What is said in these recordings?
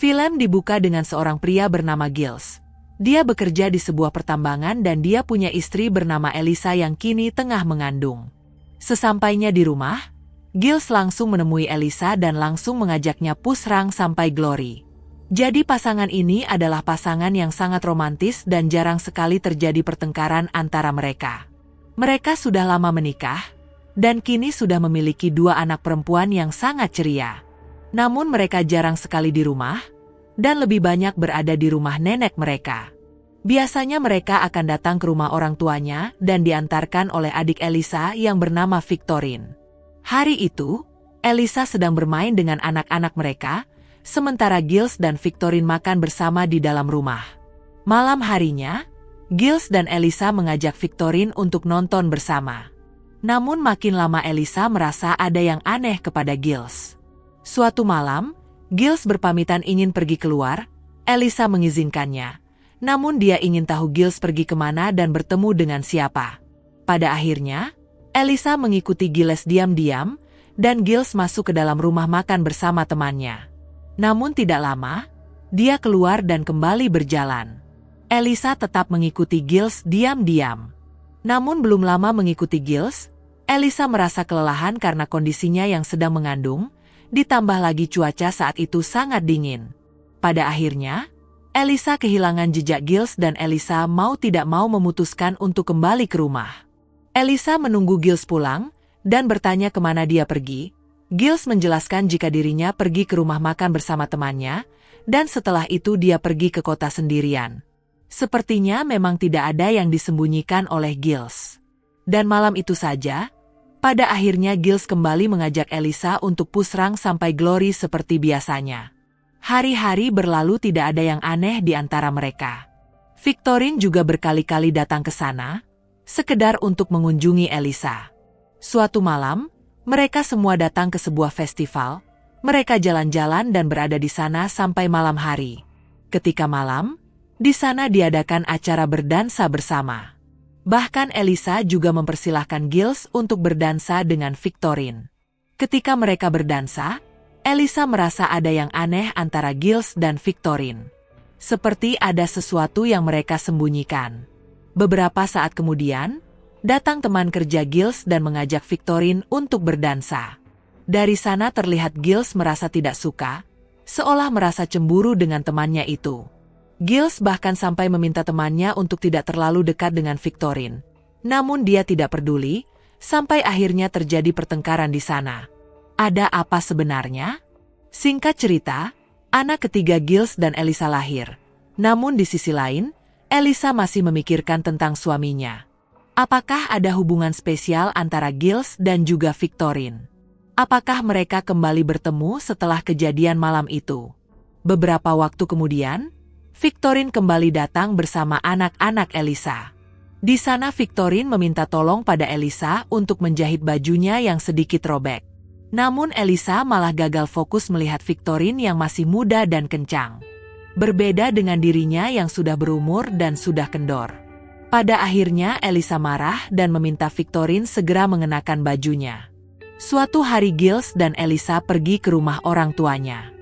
Film dibuka dengan seorang pria bernama Giles. Dia bekerja di sebuah pertambangan dan dia punya istri bernama Elisa yang kini tengah mengandung. Sesampainya di rumah, Giles langsung menemui Elisa dan langsung mengajaknya push run sampai Glory. Jadi pasangan ini adalah pasangan yang sangat romantis dan jarang sekali terjadi pertengkaran antara mereka. Mereka sudah lama menikah, dan kini sudah memiliki 2 anak perempuan yang sangat ceria. Namun mereka jarang sekali di rumah, dan lebih banyak berada di rumah nenek mereka. Biasanya mereka akan datang ke rumah orang tuanya dan diantarkan oleh adik Elisa yang bernama Victorine. Hari itu, Elisa sedang bermain dengan anak-anak mereka, sementara Giles dan Victorine makan bersama di dalam rumah. Malam harinya, Giles dan Elisa mengajak Victorine untuk nonton bersama. Namun makin lama Elisa merasa ada yang aneh kepada Giles. Suatu malam, Giles berpamitan ingin pergi keluar. Elisa mengizinkannya. Namun dia ingin tahu Giles pergi kemana dan bertemu dengan siapa. Pada akhirnya, Elisa mengikuti Giles diam-diam, dan Giles masuk ke dalam rumah makan bersama temannya. Namun tidak lama, dia keluar dan kembali berjalan. Elisa tetap mengikuti Giles diam-diam. Namun belum lama mengikuti Giles, Elisa merasa kelelahan karena kondisinya yang sedang mengandung, ditambah lagi cuaca saat itu sangat dingin. Pada akhirnya, Elisa kehilangan jejak Giles dan Elisa mau tidak mau memutuskan untuk kembali ke rumah. Elisa menunggu Giles pulang dan bertanya kemana dia pergi. Giles menjelaskan jika dirinya pergi ke rumah makan bersama temannya, dan setelah itu dia pergi ke kota sendirian. Sepertinya memang tidak ada yang disembunyikan oleh Giles. Dan malam itu saja, pada akhirnya Giles kembali mengajak Elisa untuk push run sampai Glory seperti biasanya. Hari-hari berlalu tidak ada yang aneh di antara mereka. Victorine juga berkali-kali datang ke sana, sekedar untuk mengunjungi Elisa. Suatu malam, mereka semua datang ke sebuah festival. Mereka jalan-jalan dan berada di sana sampai malam hari. Ketika malam, di sana diadakan acara berdansa bersama. Bahkan Elisa juga mempersilahkan Giles untuk berdansa dengan Victorine. Ketika mereka berdansa, Elisa merasa ada yang aneh antara Giles dan Victorine. Seperti ada sesuatu yang mereka sembunyikan. Beberapa saat kemudian, datang teman kerja Giles dan mengajak Victorine untuk berdansa. Dari sana terlihat Giles merasa tidak suka, seolah merasa cemburu dengan temannya itu. Giles bahkan sampai meminta temannya untuk tidak terlalu dekat dengan Victorine. Namun dia tidak peduli, sampai akhirnya terjadi pertengkaran di sana. Ada apa sebenarnya? Singkat cerita, anak ketiga Giles dan Elisa lahir. Namun di sisi lain, Elisa masih memikirkan tentang suaminya. Apakah ada hubungan spesial antara Giles dan juga Victorine? Apakah mereka kembali bertemu setelah kejadian malam itu? Beberapa waktu kemudian, Victorine kembali datang bersama anak-anak Elisa. Di sana Victorine meminta tolong pada Elisa untuk menjahit bajunya yang sedikit robek. Namun Elisa malah gagal fokus melihat Victorine yang masih muda dan kencang. Berbeda dengan dirinya yang sudah berumur dan sudah kendor. Pada akhirnya Elisa marah dan meminta Victorine segera mengenakan bajunya. Suatu hari Giles dan Elisa pergi ke rumah orang tuanya.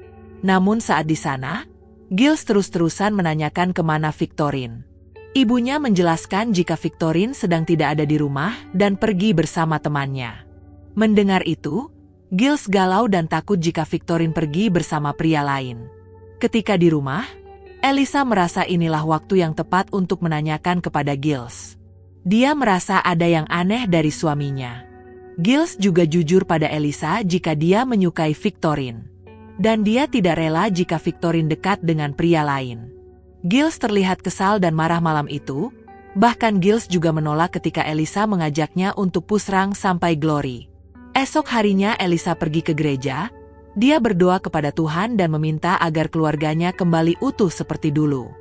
Namun saat di sana, Giles terus-terusan menanyakan kemana Victorine. Ibunya menjelaskan jika Victorine sedang tidak ada di rumah dan pergi bersama temannya. Mendengar itu, Giles galau dan takut jika Victorine pergi bersama pria lain. Ketika di rumah, Elisa merasa inilah waktu yang tepat untuk menanyakan kepada Giles. Dia merasa ada yang aneh dari suaminya. Giles juga jujur pada Elisa jika dia menyukai Victorine. Dan dia tidak rela jika Victorine dekat dengan pria lain. Giles terlihat kesal dan marah malam itu, bahkan Giles juga menolak ketika Elisa mengajaknya untuk push run sampai Glory. Esok harinya Elisa pergi ke gereja, dia berdoa kepada Tuhan dan meminta agar keluarganya kembali utuh seperti dulu.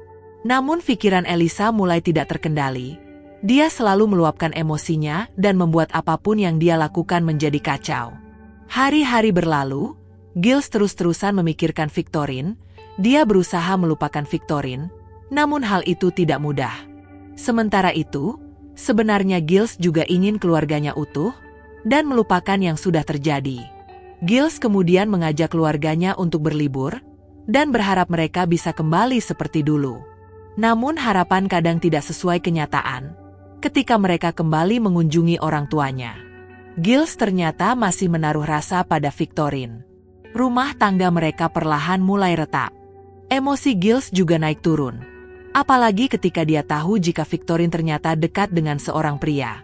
Namun pikiran Elisa mulai tidak terkendali, dia selalu meluapkan emosinya dan membuat apapun yang dia lakukan menjadi kacau. Hari-hari berlalu, Giles terus-terusan memikirkan Victorine. Dia berusaha melupakan Victorine, namun hal itu tidak mudah. Sementara itu, sebenarnya Giles juga ingin keluarganya utuh dan melupakan yang sudah terjadi. Giles kemudian mengajak keluarganya untuk berlibur, dan berharap mereka bisa kembali seperti dulu. Namun harapan kadang tidak sesuai kenyataan ketika mereka kembali mengunjungi orang tuanya. Giles ternyata masih menaruh rasa pada Victorine. Rumah tangga mereka perlahan mulai retak. Emosi Giles juga naik turun. Apalagi ketika dia tahu jika Victorine ternyata dekat dengan seorang pria.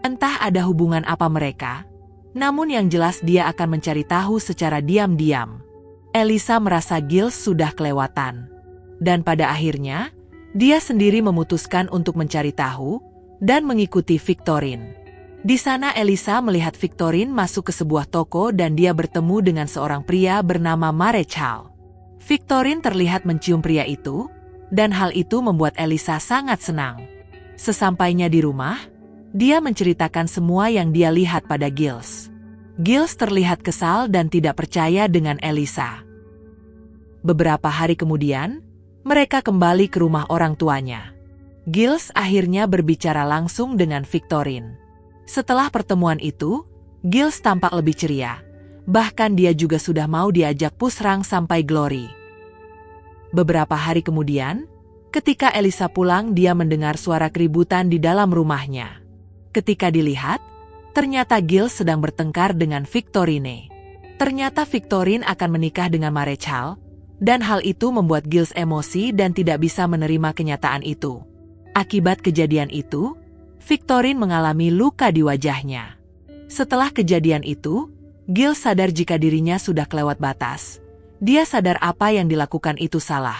Entah ada hubungan apa mereka, namun yang jelas dia akan mencari tahu secara diam-diam. Elisa merasa Giles sudah kelewatan. Dan pada akhirnya, dia sendiri memutuskan untuk mencari tahu dan mengikuti Victorine. Di sana Elisa melihat Victorine masuk ke sebuah toko dan dia bertemu dengan seorang pria bernama Marechal. Victorine terlihat mencium pria itu, dan hal itu membuat Elisa sangat senang. Sesampainya di rumah, dia menceritakan semua yang dia lihat pada Giles. Giles terlihat kesal dan tidak percaya dengan Elisa. Beberapa hari kemudian, mereka kembali ke rumah orang tuanya. Giles akhirnya berbicara langsung dengan Victorine. Setelah pertemuan itu, Giles tampak lebih ceria. Bahkan dia juga sudah mau diajak pusrang sampai Glory. Beberapa hari kemudian, ketika Elisa pulang dia mendengar suara keributan di dalam rumahnya. Ketika dilihat, ternyata Giles sedang bertengkar dengan Victorine. Ternyata Victorine akan menikah dengan Marechal, dan hal itu membuat Giles emosi dan tidak bisa menerima kenyataan itu. Akibat kejadian itu, Victorine mengalami luka di wajahnya. Setelah kejadian itu, Giles sadar jika dirinya sudah kelewat batas. Dia sadar apa yang dilakukan itu salah.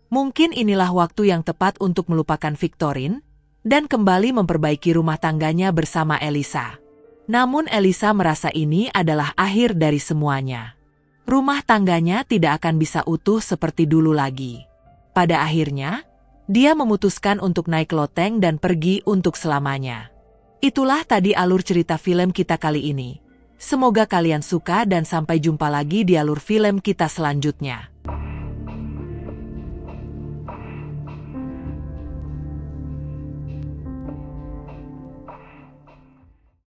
Mungkin inilah waktu yang tepat untuk melupakan Victorine dan kembali memperbaiki rumah tangganya bersama Elisa. Namun Elisa merasa ini adalah akhir dari semuanya. Rumah tangganya tidak akan bisa utuh seperti dulu lagi. Pada akhirnya, dia memutuskan untuk naik loteng dan pergi untuk selamanya. Itulah tadi alur cerita film kita kali ini. Semoga kalian suka dan sampai jumpa lagi di alur film kita selanjutnya.